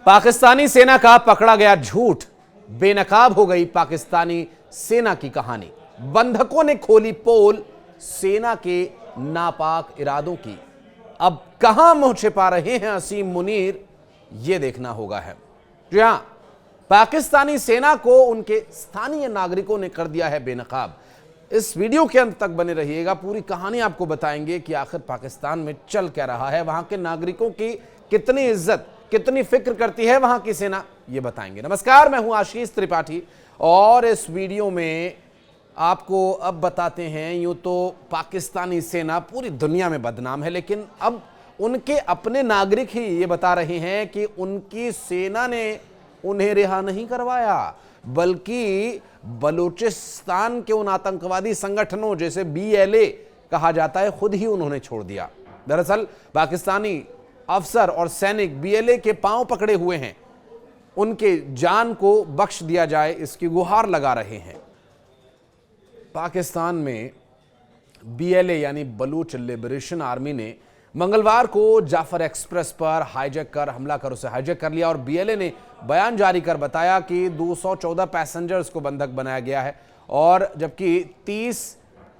पाकिस्तानी सेना का पकड़ा गया झूठ, बेनकाब हो गई पाकिस्तानी सेना की कहानी। बंधकों ने खोली पोल सेना के नापाक इरादों की। अब कहां मुंह छिपा रहे हैं असीम मुनीर, यह देखना होगा है। जी हां, पाकिस्तानी सेना को उनके स्थानीय नागरिकों ने कर दिया है बेनकाब। इस वीडियो के अंत तक बने रहिएगा, पूरी कहानी आपको बताएंगे कि आखिर पाकिस्तान में चल क्या रहा है, वहां के नागरिकों की कितनी इज्जत, कितनी फिक्र करती है वहां की सेना, ये बताएंगे। नमस्कार, मैं हूं आशीष त्रिपाठी और इस वीडियो में आपको अब बताते हैं, यूं तो पाकिस्तानी सेना पूरी दुनिया में बदनाम है, लेकिन अब उनके अपने नागरिक ही ये बता रहे हैं कि उनकी सेना ने उन्हें रिहा नहीं करवाया, बल्कि बलूचिस्तान के उन आतंकवादी संगठनों जैसे BLA कहा जाता है, खुद ही उन्होंने छोड़ दिया। दरअसल पाकिस्तानी अफसर और सैनिक BLA के पांव पकड़े हुए हैं, उनके जान को बख्श दिया जाए इसकी गुहार लगा रहे हैं। पाकिस्तान में BLA यानी बलूच लिबरेशन आर्मी ने मंगलवार को जाफर एक्सप्रेस पर हमला कर उसे हाईजैक कर लिया और BLA ने बयान जारी कर बताया कि 214 पैसेंजर्स को बंधक बनाया गया है और जबकि 30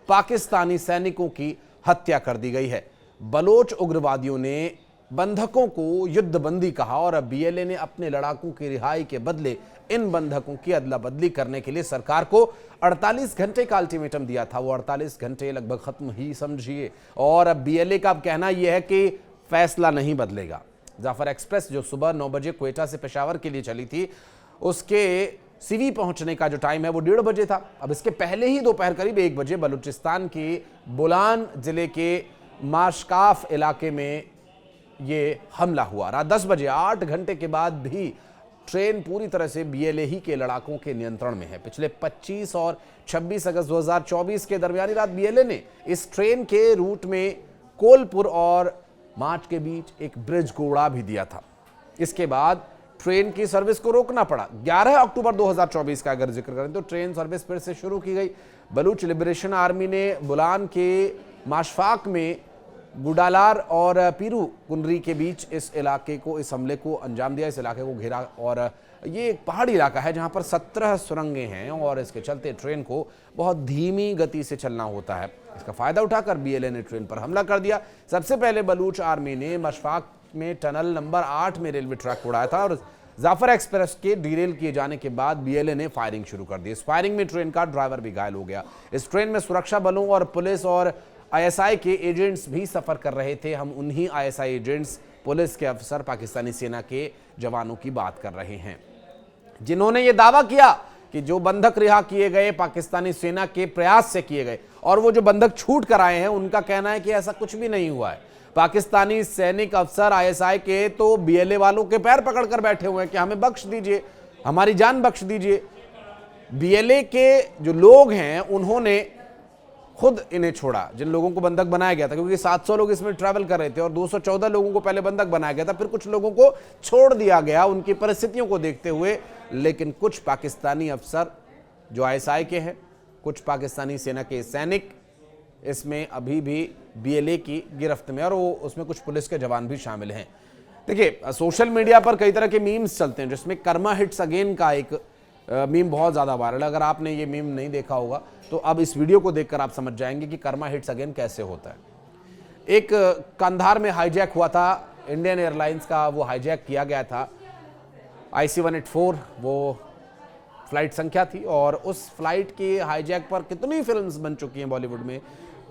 पाकिस्तानी सैनिकों की हत्या कर दी गई है। बलोच उग्रवादियों ने बंधकों को युद्धबंदी कहा और BLA ने अपने लड़ाकों की रिहाई के बदले इन बंधकों की अदला बदली करने के लिए सरकार को 48 घंटे का अल्टीमेटम दिया था। वो 48 घंटे लगभग खत्म ही समझिए और अब BLA का अब कहना यह है कि फैसला नहीं बदलेगा। जाफर एक्सप्रेस जो सुबह 9 बजे क्वेटा से पेशावर के लिए चली थी, उसके सीवी पहुंचने का जो टाइम है वो 1:30 बजे था। अब इसके पहले ही दोपहर करीब 1 बजे बलूचिस्तान के बुलान जिले के माशकाफ इलाके में ये हमला हुआ। रात 10 बजे 8 घंटे के बाद भी ट्रेन पूरी तरह से BLA ही के लड़ाकों के नियंत्रण में है। पिछले 25 और 26 अगस्त 2024 के दरमियानी रात BLA ने इस ट्रेन के रूट में कोलपुर और मार्च के बीच एक ब्रिज को उड़ा भी दिया था। इसके बाद ट्रेन की सर्विस को रोकना पड़ा। 11 अक्टूबर 2024 का अगर जिक्र करें तो ट्रेन सर्विस फिर से शुरू की गई। बलूच लिबरेशन आर्मी ने बुलान के माशफाक में गुडालार और पीरू कुनरी के बीच इस हमले को अंजाम दिया। इस इलाके को घेरा और ये एक पहाड़ी इलाका है जहां पर 17 सुरंगें हैं और इसके चलते ट्रेन को बहुत धीमी गति से चलना होता है। इसका फायदा उठाकर BLA ने ट्रेन पर हमला कर दिया। सबसे पहले बलूच आर्मी ने मशफाक में टनल नंबर 8 में रेलवे ट्रैक उड़ाया था और जाफर एक्सप्रेस के डिरेल किए जाने के बाद BLA ने फायरिंग शुरू कर दी। इस फायरिंग में ट्रेन का ड्राइवर भी घायल हो गया। इस ट्रेन में सुरक्षा बलों और पुलिस और ISI के एजेंट्स भी सफर कर रहे थे। हम उन्हीं ISI एजेंट्स, पुलिस के अफसर, पाकिस्तानी सेना के जवानों की बात कर रहे हैं जिन्होंने ये दावा किया कि जो बंधक रिहा किए गए पाकिस्तानी सेना के प्रयास से किए गए और वो जो बंधक छूट कर आए हैं, उनका कहना है कि ऐसा कुछ भी नहीं हुआ है। पाकिस्तानी सैनिक अफसर ISI के तो BLA वालों के पैर पकड़कर बैठे हुए हैं कि हमें बख्श दीजिए, हमारी जान बख्श दीजिए। BLA के जो लोग हैं उन्होंने खुद इन्हें छोड़ा, जिन लोगों को बंधक बनाया गया था, क्योंकि 700 लोग इसमें ट्रैवल कर रहे थे और 214 लोगों को पहले बंधक बनाया गया था, फिर कुछ लोगों को छोड़ दिया गया उनकी परिस्थितियों को देखते हुए। लेकिन कुछ पाकिस्तानी अफसर जो ISI के हैं, कुछ पाकिस्तानी सेना के सैनिक इसमें अभी भी BLA की गिरफ्त में और वो उसमें कुछ पुलिस के जवान भी शामिल हैं। देखिए, सोशल मीडिया पर कई तरह के मीम्स चलते हैं जिसमें कर्मा हिट्स अगेन का एक मीम बहुत ज़्यादा वायरल है। अगर आपने ये मीम नहीं देखा होगा तो अब इस वीडियो को देखकर आप समझ जाएंगे कि कर्मा हिट्स अगेन कैसे होता है। एक कंधार में हाईजैक हुआ था, इंडियन एयरलाइंस का वो हाईजैक किया गया था। IC-184 वो फ्लाइट संख्या थी और उस फ्लाइट के हाईजैक पर कितनी फिल्म्स बन चुकी हैं बॉलीवुड में।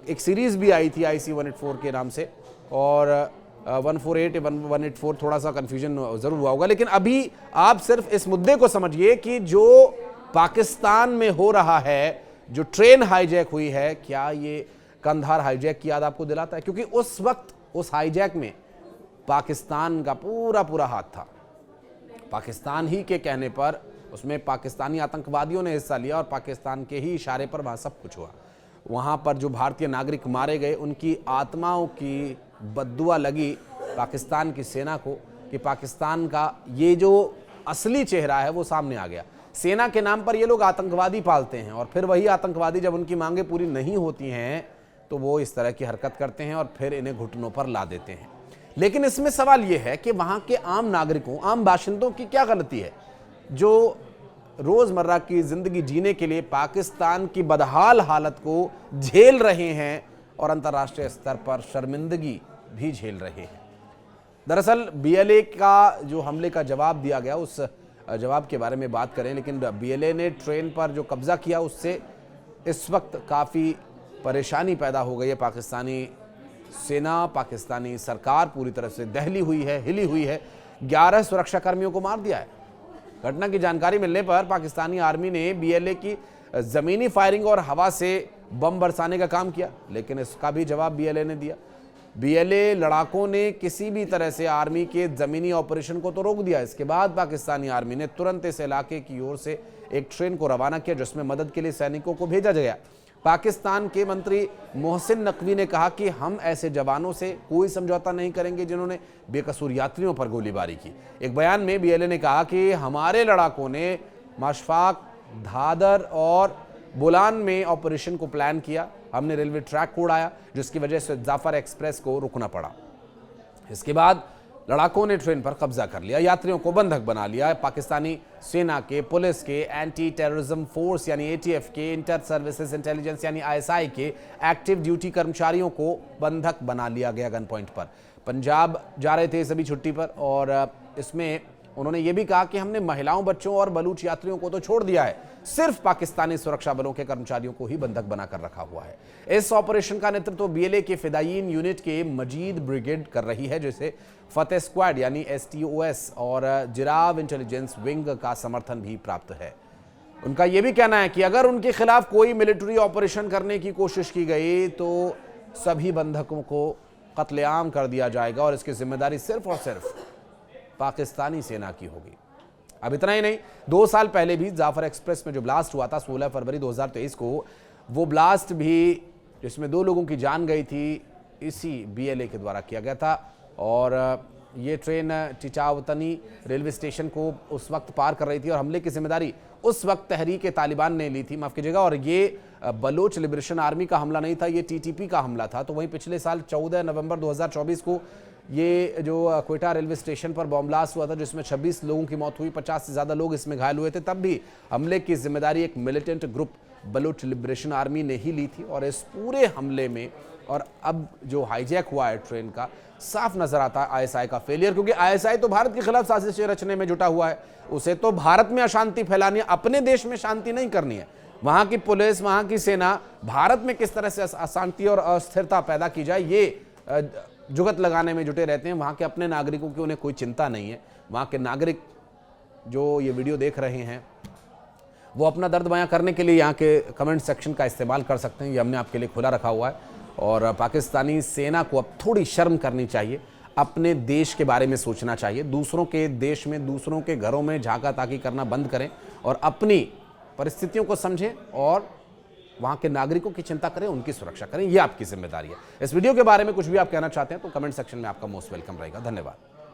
एक सीरीज़ भी आई थी IC-184 के नाम से और 148 184 थोड़ा सा कंफ्यूजन ज़रूर हुआ होगा। लेकिन अभी आप सिर्फ इस मुद्दे को समझिए कि जो पाकिस्तान में हो रहा है, जो ट्रेन हाईजैक हुई है, क्या ये कंधार हाईजैक की याद आपको दिलाता है? क्योंकि उस वक्त उस हाईजैक में पाकिस्तान का पूरा हाथ था। पाकिस्तान ही के कहने पर उसमें पाकिस्तानी आतंकवादियों ने हिस्सा लिया और पाकिस्तान के ही इशारे पर वहाँ सब कुछ हुआ। वहाँ पर जो भारतीय नागरिक मारे गए, उनकी आत्माओं की बद्दुआ लगी पाकिस्तान की सेना को कि पाकिस्तान का ये जो असली चेहरा है वो सामने आ गया। सेना के नाम पर ये लोग आतंकवादी पालते हैं और फिर वही आतंकवादी जब उनकी मांगें पूरी नहीं होती हैं तो वो इस तरह की हरकत करते हैं और फिर इन्हें घुटनों पर ला देते हैं। लेकिन इसमें सवाल यह है कि वहां के आम नागरिकों, आम बाशिंदों की क्या गलती है जो रोजमर्रा की जिंदगी जीने के लिए पाकिस्तान की बदहाल हालत को झेल रहे हैं और अंतर्राष्ट्रीय स्तर पर शर्मिंदगी भी झेल रहे हैं। दरअसल बीएलए का जो हमले का जवाब दिया गया, उस जवाब के बारे में बात करें, लेकिन बीएलए ने ट्रेन पर जो कब्जा किया उससे इस वक्त काफ़ी परेशानी पैदा हो गई है। पाकिस्तानी सेना, पाकिस्तानी सरकार पूरी तरह से दहली हुई है, हिली हुई है। 11 सुरक्षाकर्मियों को मार दिया है। घटना की जानकारी मिलने पर पाकिस्तानी आर्मी ने बीएलए की ज़मीनी फायरिंग और हवा से बम बरसाने का काम किया, लेकिन इसका भी जवाब बीएलए ने दिया। बीएलए लड़ाकों ने किसी भी तरह से आर्मी के ज़मीनी ऑपरेशन को तो रोक दिया। इसके बाद पाकिस्तानी आर्मी ने तुरंत इस इलाके की ओर से एक ट्रेन को रवाना किया जिसमें मदद के लिए सैनिकों को भेजा गया। पाकिस्तान के मंत्री मोहसिन नकवी ने कहा कि हम ऐसे जवानों से कोई समझौता नहीं करेंगे जिन्होंने बेकसूर यात्रियों पर गोलीबारी की। एक बयान में बीएलए ने कहा कि हमारे लड़ाकों ने माशफाक, धादर और बोलान में ऑपरेशन को प्लान किया। हमने रेलवे ट्रैक को उड़ाया जिसकी वजह से जाफर एक्सप्रेस को रुकना पड़ा। इसके बाद लड़ाकों ने ट्रेन पर कब्जा कर लिया, यात्रियों को बंधक बना लिया। पाकिस्तानी सेना के, पुलिस के, एंटी टेररिज्म फोर्स यानी एटीएफ के, इंटर सर्विसेज इंटेलिजेंस यानी आईएसआई के एक्टिव ड्यूटी कर्मचारियों को बंधक बना लिया गया गन पॉइंट पर। पंजाब जा रहे थे सभी छुट्टी पर और इसमें उन्होंने ये भी कहा कि हमने महिलाओं, बच्चों और बलूच यात्रियों को तो छोड़ दिया है, सिर्फ पाकिस्तानी सुरक्षा बलों के कर्मचारियों को ही बंधक बनाकर रखा हुआ है। इस ऑपरेशन का नेतृत्व बीएलए के फिदायीन यूनिट के मजीद ब्रिगेड कर रही है, जिसे फतेह स्क्वाड यानी एसटीओएस और जिराव इंटेलिजेंस विंग का समर्थन भी प्राप्त है। उनका यह भी कहना है कि अगर उनके खिलाफ कोई मिलिट्री ऑपरेशन करने की कोशिश की गई तो सभी बंधकों को कत्लेआम कर दिया जाएगा और इसकी जिम्मेदारी सिर्फ और सिर्फ पाकिस्तानी सेना की होगी। अब इतना ही नहीं, 2 साल पहले भी जाफर एक्सप्रेस में जो ब्लास्ट हुआ था 16 फरवरी 2023 को, वो ब्लास्ट भी जिसमें 2 लोगों की जान गई थी, इसी बीएलए के द्वारा किया गया था। और ये ट्रेन टिचावतनी रेलवे स्टेशन को उस वक्त पार कर रही थी और हमले की जिम्मेदारी उस वक्त तहरीक-ए-तालिबान ने ली थी, माफ कीजिएगा। और ये बलोच लिबरेशन आर्मी का हमला नहीं था, ये टीटीपी का हमला था। तो वहीं पिछले साल 14 नवंबर 2024 को ये जो क्वेटा रेलवे स्टेशन पर बॉम्ब ब्लास्ट हुआ था जिसमें 26 लोगों की मौत हुई, 50 से ज़्यादा लोग इसमें घायल हुए थे, तब भी हमले की जिम्मेदारी एक militant group Baloch liberation army ने ही ली थी। और इस पूरे हमले में और अब जो हाईजैक हुआ है ट्रेन का, साफ नजर आता है आईएसआई का फेलियर, क्योंकि आईएसआई तो भारत के खिलाफ साजिशें रचने में जुटा हुआ है। उसे तो भारत में अशांति फैलानी है, अपने देश में शांति नहीं करनी है। वहां की पुलिस, वहां की सेना भारत में किस तरह से अशांति और अस्थिरता पैदा की जाए ये जुगत लगाने में जुटे रहते हैं। वहां के अपने नागरिकों की उन्हें कोई चिंता नहीं है। वहां के नागरिक जो ये वीडियो देख रहे हैं वो अपना दर्द बयां करने के लिए यहाँ के कमेंट सेक्शन का इस्तेमाल कर सकते हैं, ये हमने आपके लिए खुला रखा हुआ है। और पाकिस्तानी सेना को अब थोड़ी शर्म करनी चाहिए, अपने देश के बारे में सोचना चाहिए। दूसरों के देश में, दूसरों के घरों में झांका ताकी करना बंद करें और अपनी परिस्थितियों को समझें और वहां के नागरिकों की चिंता करें, उनकी सुरक्षा करें। ये आपकी जिम्मेदारी है। इस वीडियो के बारे में कुछ भी आप कहना चाहते हैं तो कमेंट सेक्शन में आपका मोस्ट वेलकम रहेगा। धन्यवाद।